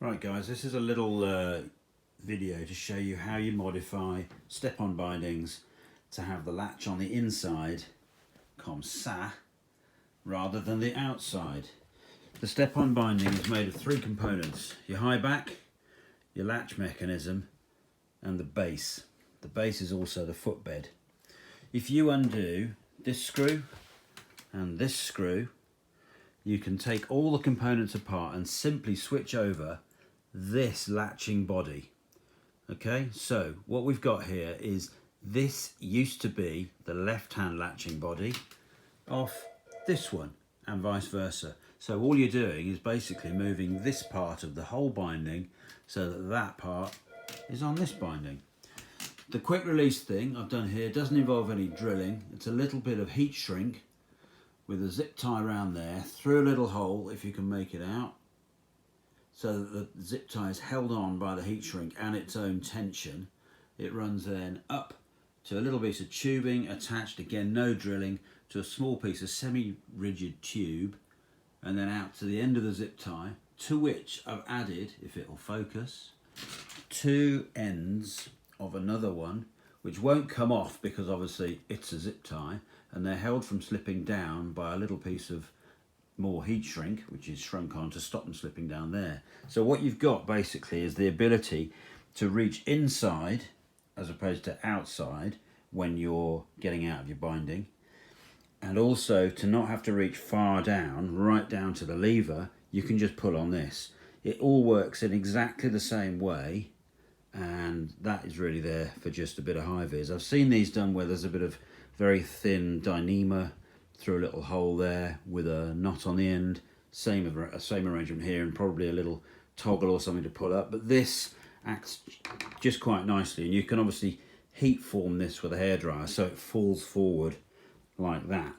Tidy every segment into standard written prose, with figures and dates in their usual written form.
Right guys, this is a little video to show you how you modify step-on bindings to have the latch on the inside comme ça rather than the outside. The step-on binding is made of three components: your high back, your latch mechanism and the base. The base is also the footbed. If you undo this screw and this screw, you can take all the components apart and simply switch over this latching body. Okay, so what we've got here is this used to be the left-hand latching body off this one and vice versa. So all you're doing is basically moving this part of the whole binding so that that part is on this binding. The quick release thing I've done here doesn't involve any drilling. It's a little bit of heat shrink with a zip tie around there, through a little hole if you can make it out, so that the zip tie is held on by the heat shrink and its own tension. It runs then up to a little piece of tubing attached, again no drilling, to a small piece of semi-rigid tube, and then out to the end of the zip tie, to which I've added, if it will focus, two ends of another one which won't come off because obviously it's a zip tie, and they're held from slipping down by a little piece of more heat shrink which is shrunk on to stop them slipping down there. So what you've got basically is the ability to reach inside as opposed to outside when you're getting out of your binding, and also to not have to reach far down, right down to the lever. You can just pull on this. It all works in exactly the same way, and that is really there for just a bit of high vis. I've seen these done where there's a bit of very thin dyneema through a little hole there with a knot on the end. Same arrangement here, and probably a little toggle or something to pull up, but this acts just quite nicely, and you can obviously heat form this with a hairdryer so it falls forward like that.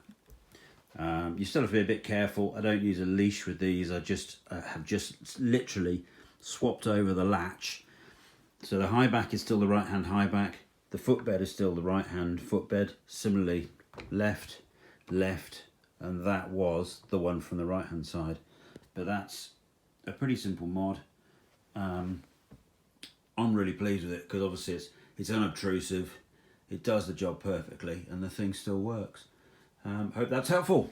You still have to be a bit careful. I don't use a leash with these. I just have just literally swapped over the latch. So the high back is still the right hand high back, the footbed is still the right hand footbed, similarly left, left, and that was the one from the right hand side. But that's a pretty simple mod. I'm really pleased with it because obviously it's unobtrusive, it does the job perfectly, and the thing still works. Hope that's helpful.